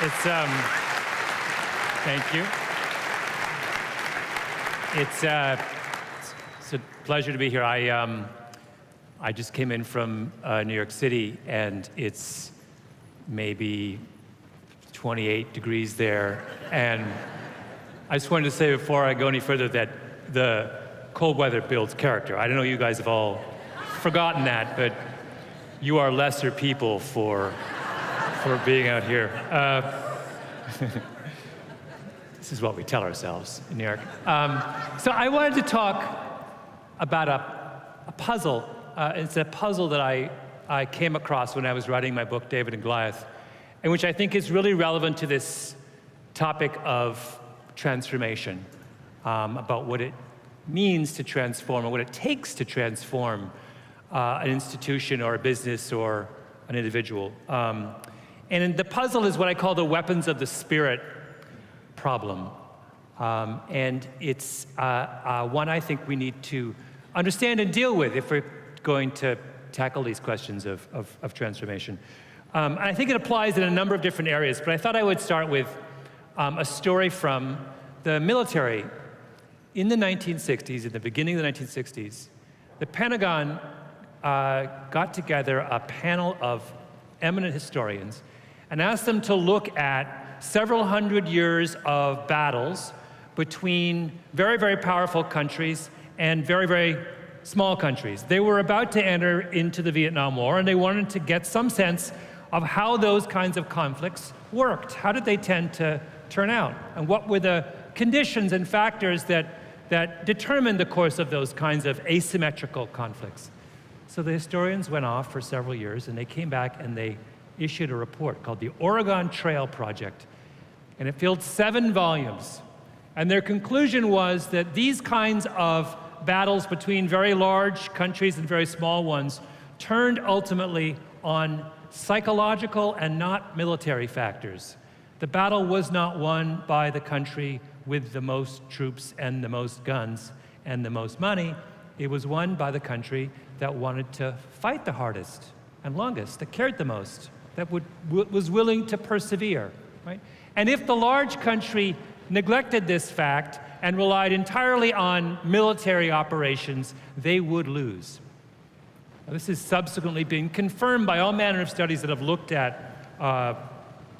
It's thank you. It's a pleasure to be here. I just came in from New York City, and it's maybe 28 degrees there. And I just wanted to say before I go any further that the cold weather builds character. I don't know you guys have all forgotten that, but you are lesser people for being out here. This is what we tell ourselves in New York. So I wanted to talk about a puzzle. It's a puzzle that I came across when I was writing my book, David and Goliath, and which I think is really relevant to this topic of transformation, about what it means to transform and what it takes to transform an institution or a business or an individual. And the puzzle is what I call the weapons of the spirit problem. And it's one I think we need to understand and deal with if we're going to tackle these questions of transformation. And I think it applies in a number of different areas, but I thought I would start with a story from the military. In the 1960s, in the beginning of the 1960s, the Pentagon got together a panel of eminent historians and asked them to look at several hundred years of battles between very, very powerful countries and very, very small countries. They were about to enter into the Vietnam War, and they wanted to get some sense of how those kinds of conflicts worked. How did they tend to turn out? And what were the conditions and factors that determined the course of those kinds of asymmetrical conflicts? So the historians went off for several years, and they came back and they issued a report called the Oregon Trail Project. And it filled 7 volumes. And their conclusion was that these kinds of battles between very large countries and very small ones turned ultimately on psychological and not military factors. The battle was not won by the country with the most troops and the most guns and the most money. It was won by the country that wanted to fight the hardest and longest, that cared the most, that was willing to persevere, right? And if the large country neglected this fact and relied entirely on military operations, they would lose. Now, this has subsequently been confirmed by all manner of studies that have looked at,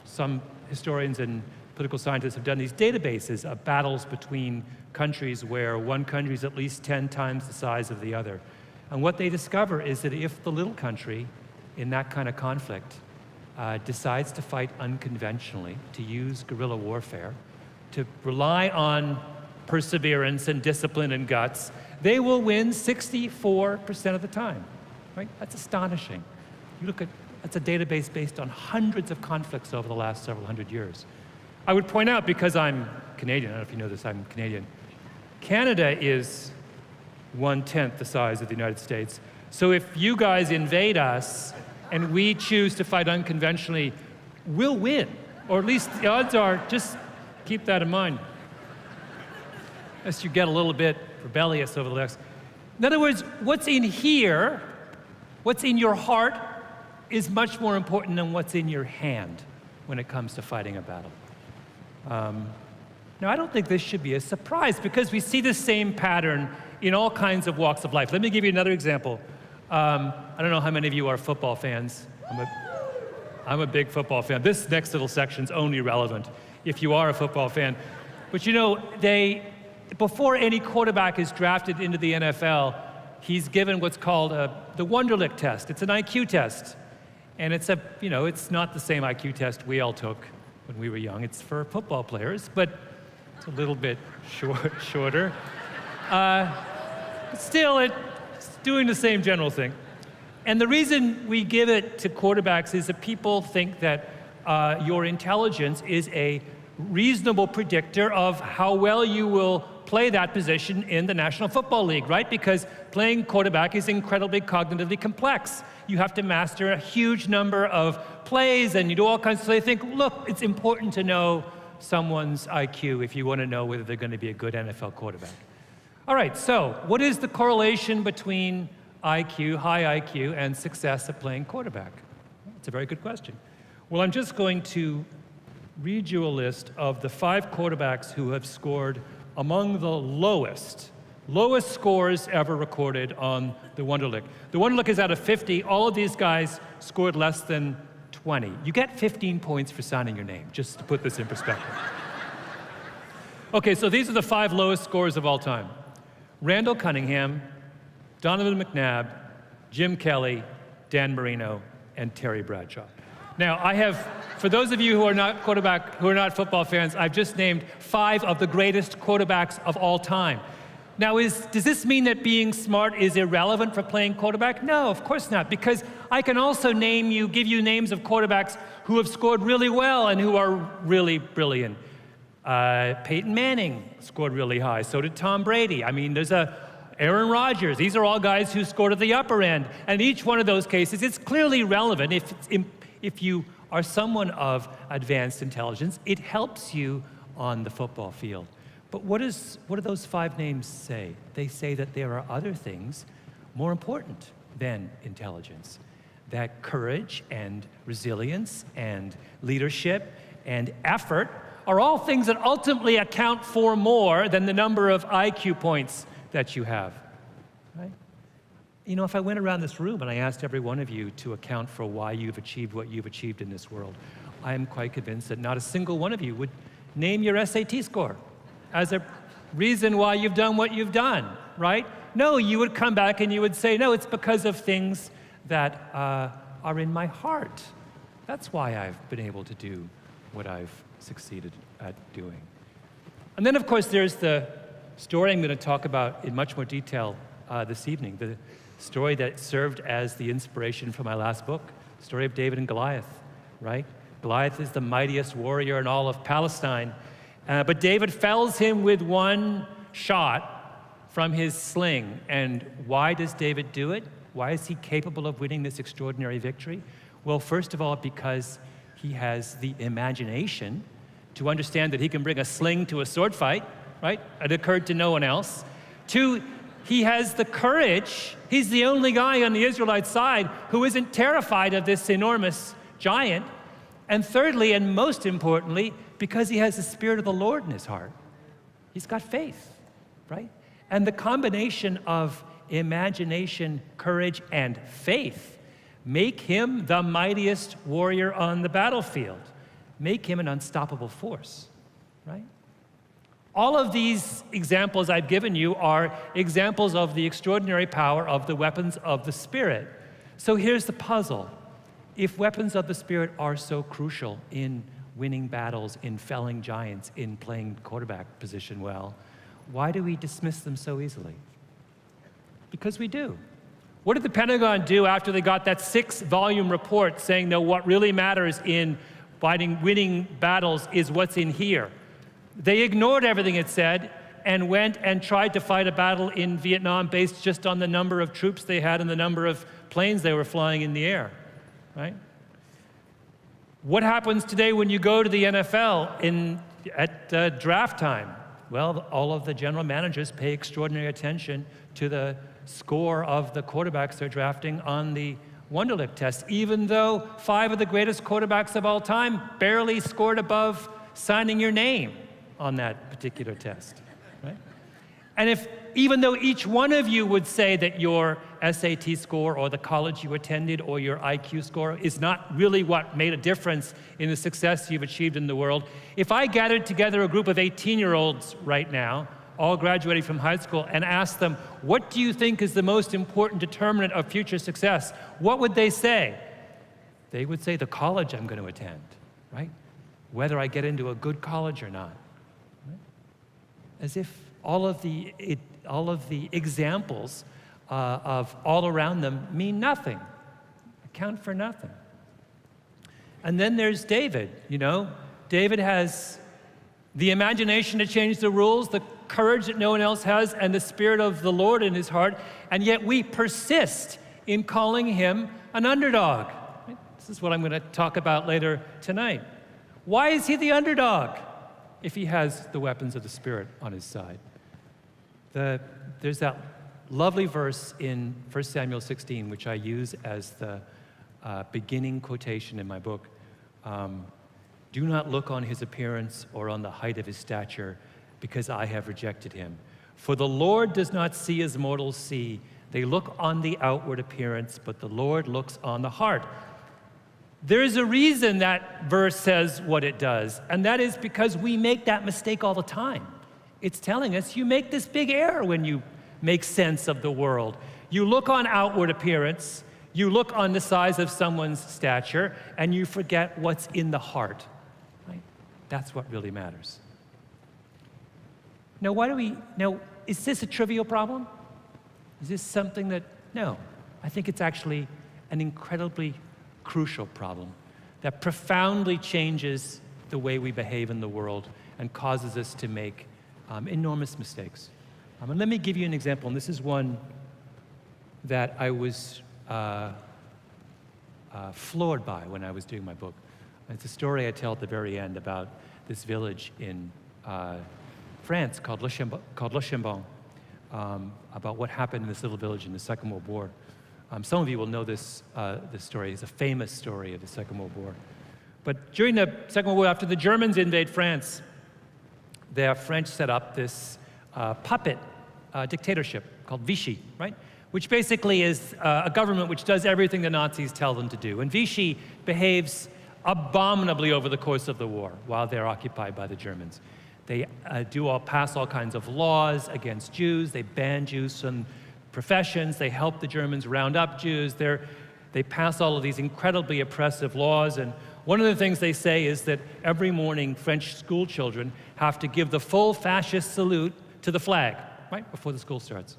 some historians and political scientists have done these databases of battles between countries where one country is at least 10 times the size of the other. And what they discover is that if the little country in that kind of conflict decides to fight unconventionally, to use guerrilla warfare, to rely on perseverance and discipline and guts, they will win 64% of the time, right? That's astonishing. You look at, that's a database based on hundreds of conflicts over the last several hundred years. I would point out, because I'm Canadian, I don't know if you know this, I'm Canadian, Canada is 1/10 the size of the United States. So if you guys invade us and we choose to fight unconventionally, we'll win. Or at least the odds are, just keep that in mind. Unless you get a little bit rebellious over the next. In other words, what's in here, what's in your heart, is much more important than what's in your hand when it comes to fighting a battle. Now, I don't think this should be a surprise, because we see the same pattern in all kinds of walks of life. Let me give you another example. I don't know how many of you are football fans. I'm a big football fan. This next little section's only relevant if you are a football fan. But you know, before any quarterback is drafted into the NFL, he's given what's called the Wonderlic test. It's an IQ test. And it's not the same IQ test we all took when we were young. It's for football players, but it's a little bit shorter. But still, it's doing the same general thing. And the reason we give it to quarterbacks is that people think that your intelligence is a reasonable predictor of how well you will play that position in the National Football League, right? Because playing quarterback is incredibly cognitively complex. You have to master a huge number of plays, and you do all kinds of, so they think, look, it's important to know someone's IQ if you want to know whether they're going to be a good NFL quarterback. All right, so what is the correlation between IQ, high IQ, and success at playing quarterback? It's a very good question. Well, I'm just going to read you a list of the 5 quarterbacks who have scored among the lowest scores ever recorded on the Wonderlic. The Wonderlic is out of 50. All of these guys scored less than 20. You get 15 points for signing your name, just to put this in perspective. Okay, so these are the 5 lowest scores of all time. Randall Cunningham, Donovan McNabb, Jim Kelly, Dan Marino, and Terry Bradshaw. Now, I have, for those of you who are not football fans, I've just named 5 of the greatest quarterbacks of all time. Now, does this mean that being smart is irrelevant for playing quarterback? No, of course not, because I can also give you names of quarterbacks who have scored really well and who are really brilliant. Peyton Manning scored really high. So did Tom Brady. I mean, there's Aaron Rodgers. These are all guys who scored at the upper end. And each one of those cases, it's clearly relevant. If you are someone of advanced intelligence, it helps you on the football field. But what do those 5 names say? They say that there are other things more important than intelligence. That courage and resilience and leadership and effort are all things that ultimately account for more than the number of IQ points that you have, right? You know, if I went around this room and I asked every one of you to account for why you've achieved what you've achieved in this world, I am quite convinced that not a single one of you would name your SAT score as a reason why you've done what you've done, right? No, you would come back and you would say, no, it's because of things that are in my heart. That's why I've been able to do what I've succeeded at doing. And then, of course, there's the story I'm going to talk about in much more detail this evening, the story that served as the inspiration for my last book, the story of David and Goliath, right? Goliath is the mightiest warrior in all of Palestine, but David fells him with one shot from his sling. And why does David do it? Why is he capable of winning this extraordinary victory? Well, first of all, because he has the imagination to understand that he can bring a sling to a sword fight, right? It occurred to no one else. 2, he has the courage. He's the only guy on the Israelite side who isn't terrified of this enormous giant. And thirdly, and most importantly, because he has the Spirit of the Lord in his heart. He's got faith, right? And the combination of imagination, courage, and faith make him the mightiest warrior on the battlefield. Make him an unstoppable force, right? All of these examples I've given you are examples of the extraordinary power of the weapons of the Spirit. So here's the puzzle. If weapons of the Spirit are so crucial in winning battles, in felling giants, in playing quarterback position well, why do we dismiss them so easily? Because we do. What did the Pentagon do after they got that 6-volume report saying, no, what really matters in winning battles is what's in here? They ignored everything it said and went and tried to fight a battle in Vietnam based just on the number of troops they had and the number of planes they were flying in the air, right? What happens today when you go to the NFL at draft time? Well, all of the general managers pay extraordinary attention to the score of the quarterbacks they're drafting on the Wonderlic test, even though 5 of the greatest quarterbacks of all time barely scored above signing your name on that particular test, right? And even though each one of you would say that your SAT score or the college you attended or your IQ score is not really what made a difference in the success you've achieved in the world, if I gathered together a group of 18-year-olds right now, all graduating from high school, and asked them, what do you think is the most important determinant of future success? What would they say? They would say the college I'm going to attend, right? Whether I get into a good college or not. Right? As if all of the examples of all around them mean nothing, account for nothing. And then there's David, you know. David has the imagination to change the rules, the courage that no one else has, and the Spirit of the Lord in his heart, and yet we persist in calling him an underdog. Right? This is what I'm going to talk about later tonight. Why is he the underdog if he has the weapons of the Spirit on his side? There's that lovely verse in 1 Samuel 16, which I use as the beginning quotation in my book. Do not look on his appearance or on the height of his stature, because I have rejected him. For the Lord does not see as mortals see. They look on the outward appearance, but the Lord looks on the heart. There is a reason that verse says what it does, and that is because we make that mistake all the time. It's telling us you make this big error when you make sense of the world. You look on outward appearance, you look on the size of someone's stature, and you forget what's in the heart. Right? That's what really matters. Now, is this a trivial problem? Is this something that, no. I think it's actually an incredibly crucial problem that profoundly changes the way we behave in the world and causes us to make enormous mistakes. And let me give you an example, and this is one that I was floored by when I was doing my book. It's a story I tell at the very end about this village in France called Le Chambon, about what happened in this little village in the Second World War. Some of you will know this story. It's a famous story of the Second World War. But during the Second World War, after the Germans invade France, the French set up this puppet dictatorship called Vichy, right? Which basically is a government which does everything the Nazis tell them to do. And Vichy behaves abominably over the course of the war while they're occupied by the Germans. They pass all kinds of laws against Jews. They ban Jews from professions. They help the Germans round up Jews. They pass all of these incredibly oppressive laws. And one of the things they say is that every morning French school children have to give the full fascist salute to the flag, right, before the school starts.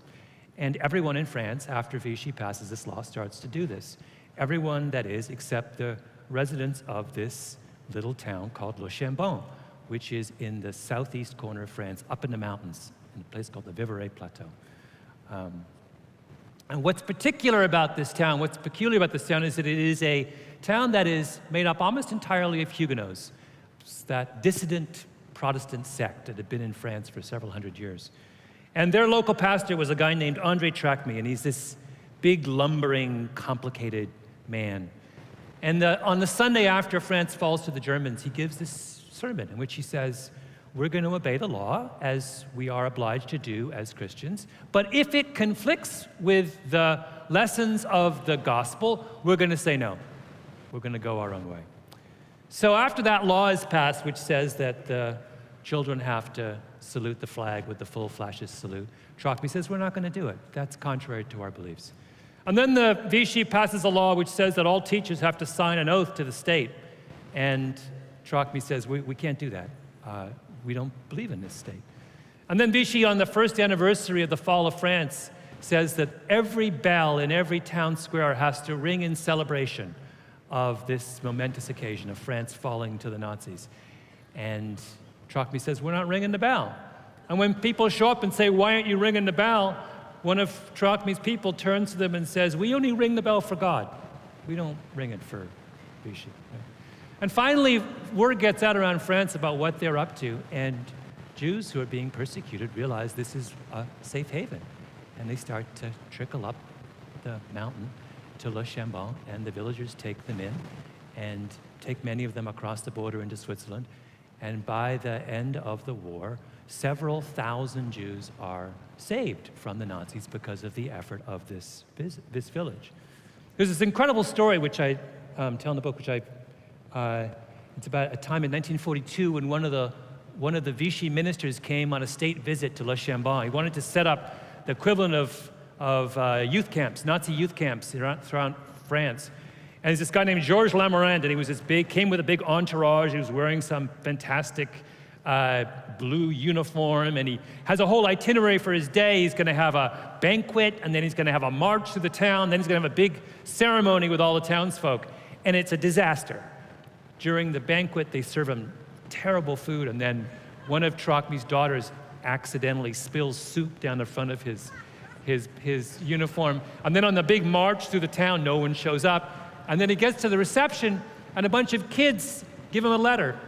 And everyone in France, after Vichy passes this law, starts to do this. Everyone, that is, except the residents of this little town called Le Chambon, which is in the southeast corner of France, up in the mountains, in a place called the Vivarais Plateau. And what's particular about this town, what's peculiar about this town is that it is a town that is made up almost entirely of Huguenots, that dissident Protestant sect that had been in France for several hundred years. And their local pastor was a guy named André Tracmy, and he's this big, lumbering, complicated man. And on the Sunday after France falls to the Germans, he gives this sermon in which he says, we're going to obey the law as we are obliged to do as Christians, but if it conflicts with the lessons of the gospel, we're going to say no. We're going to go our own way. So after that law is passed, which says that the children have to salute the flag with the full fascist salute, Tracmy says, we're not going to do it. That's contrary to our beliefs. And then the Vichy passes a law which says that all teachers have to sign an oath to the state. And Tracmy says, we can't do that. We don't believe in this state. And then Vichy, on the first anniversary of the fall of France, says that every bell in every town square has to ring in celebration of this momentous occasion of France falling to the Nazis. And Tracmy says, we're not ringing the bell. And when people show up and say, why aren't you ringing the bell? One of Tracmy's people turns to them and says, we only ring the bell for God. We don't ring it for Vichy. And finally, word gets out around France about what they're up to, and Jews who are being persecuted realize this is a safe haven. And they start to trickle up the mountain to Le Chambon, and the villagers take them in and take many of them across the border into Switzerland. And by the end of the war, several thousand Jews are saved from the Nazis because of the effort of this village. There's this incredible story which I tell in the book, it's about a time in 1942 when one of the Vichy ministers came on a state visit to Le Chambon. He wanted to set up the equivalent of youth camps, Nazi youth camps throughout France. And there's this guy named Georges Lamarand, and he was came with a big entourage. He was wearing some fantastic blue uniform, and he has a whole itinerary for his day. He's going to have a banquet, and then he's going to have a march through the town, then he's going to have a big ceremony with all the townsfolk. And it's a disaster. During the banquet, they serve him terrible food, and then one of Tracmy's daughters accidentally spills soup down the front of his uniform. And then on the big march through the town, no one shows up. And then he gets to the reception, and a bunch of kids give him a letter.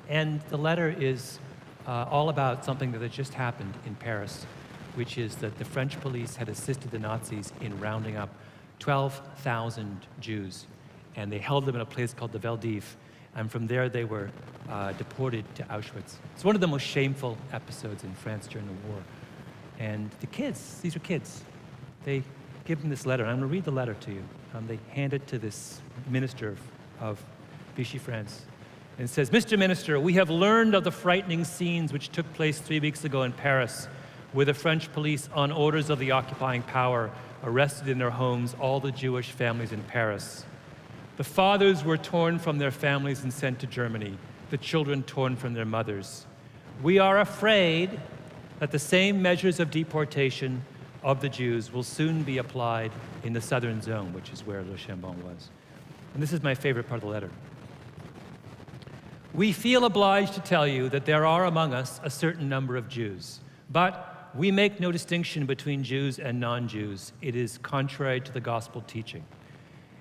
And the letter is all about something that had just happened in Paris, which is that the French police had assisted the Nazis in rounding up 12,000 Jews. And they held them in a place called the Veldiv. And from there, they were deported to Auschwitz. It's one of the most shameful episodes in France during the war. And the kids, these are kids, they give them this letter. And I'm going to read the letter to you. They hand it to this minister of Vichy France. And it says, "Mr. Minister, we have learned of the frightening scenes which took place 3 weeks ago in Paris, where the French police, on orders of the occupying power, arrested in their homes all the Jewish families in Paris. The fathers were torn from their families and sent to Germany, the children torn from their mothers. We are afraid that the same measures of deportation of the Jews will soon be applied in the southern zone," which is where Le Chambon was. And this is my favorite part of the letter. "We feel obliged to tell you that there are among us a certain number of Jews, but we make no distinction between Jews and non-Jews. It is contrary to the gospel teaching.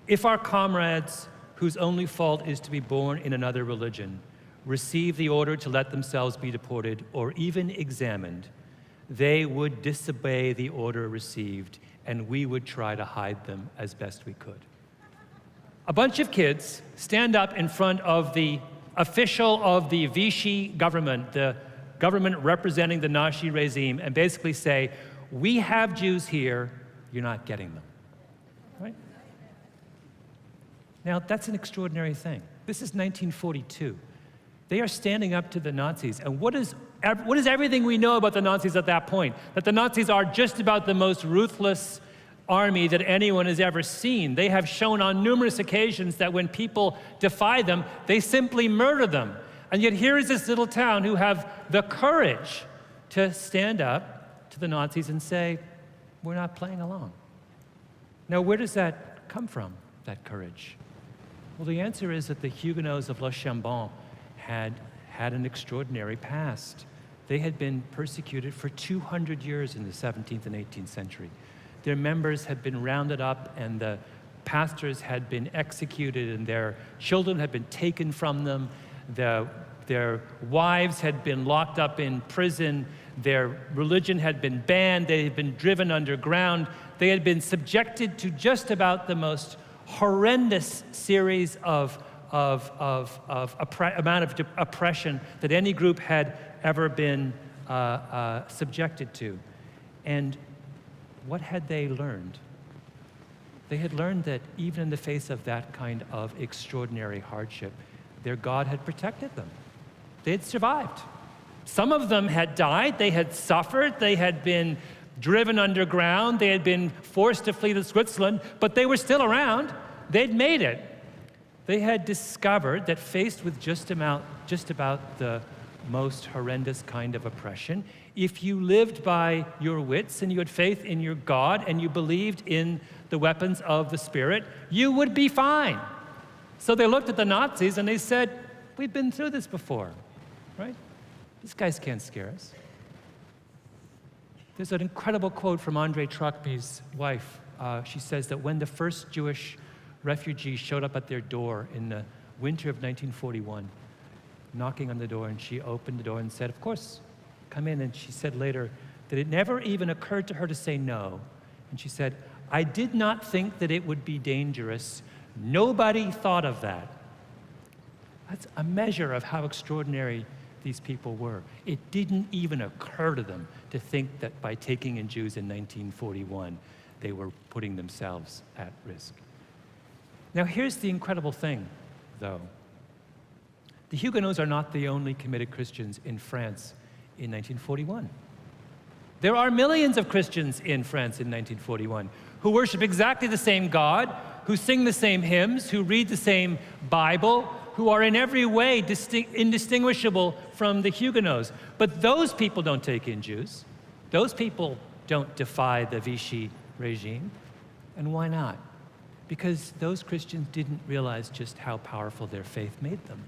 If our comrades, whose only fault is to be born in another religion, receive the order to let themselves be deported or even examined, they would disobey the order received, and we would try to hide them as best we could." A bunch of kids stand up in front of the official of the Vichy government, the government representing the Nazi regime, and basically say, "We have Jews here, you're not getting them." Right? Now, that's an extraordinary thing. This is 1942. They are standing up to the Nazis. And what is everything we know about the Nazis at that point? That the Nazis are just about the most ruthless army that anyone has ever seen. They have shown on numerous occasions that when people defy them, they simply murder them. And yet here is this little town who have the courage to stand up to the Nazis and say, "We're not playing along." Now, where does that come from, that courage? Well, the answer is that the Huguenots of Le Chambon had an extraordinary past. They had been persecuted for 200 years in the 17th and 18th century. Their members had been rounded up and the pastors had been executed and their children had been taken from them. Their wives had been locked up in prison. Their religion had been banned. They had been driven underground. They had been subjected to just about the most horrendous series of oppression that any group had ever been subjected to. And what had they learned? They had learned that even in the face of that kind of extraordinary hardship, their God had protected them. They had survived. Some of them had died, they had suffered, they had been driven underground, they had been forced to flee to Switzerland, but they were still around. They'd made it. They had discovered that faced with just about the most horrendous kind of oppression, if you lived by your wits and you had faith in your God and you believed in the weapons of the Spirit, you would be fine. So they looked at the Nazis and they said, "We've been through this before, right? These guys can't scare us." There's an incredible quote from Andrei Trocmé's wife. She says that when the first Jewish refugees showed up at their door in the winter of 1941, knocking on the door, and she opened the door and said, "Of course, come in." And she said later that it never even occurred to her to say no. And she said, "I did not think that it would be dangerous. Nobody thought of that." That's a measure of how extraordinary these people were. It didn't even occur to them to think that by taking in Jews in 1941, they were putting themselves at risk. Now, here's the incredible thing, though. The Huguenots are not the only committed Christians in France in 1941. There are millions of Christians in France in 1941 who worship exactly the same God, who sing the same hymns, who read the same Bible, who are in every way indistinguishable from the Huguenots. But those people don't take in Jews. Those people don't defy the Vichy regime. And why not? Because those Christians didn't realize just how powerful their faith made them.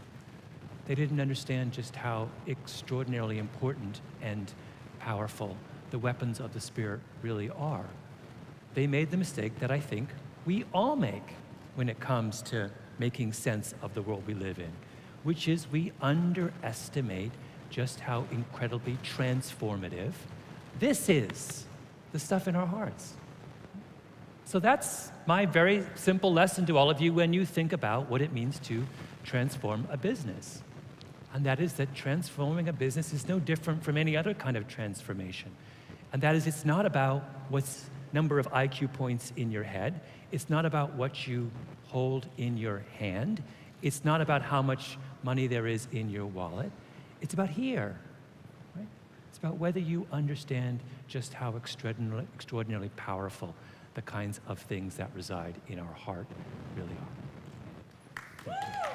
They didn't understand just how extraordinarily important and powerful the weapons of the Spirit really are. They made the mistake that I think we all make when it comes to making sense of the world we live in, which is we underestimate just how incredibly transformative this is, the stuff in our hearts. So that's my very simple lesson to all of you when you think about what it means to transform a business. And that is that transforming a business is no different from any other kind of transformation. And that is, it's not about what's number of IQ points in your head. It's not about what you hold in your hand. It's not about how much money there is in your wallet. It's about here, right? It's about whether you understand just how extraordinarily powerful the kinds of things that reside in our heart really are. Thank you.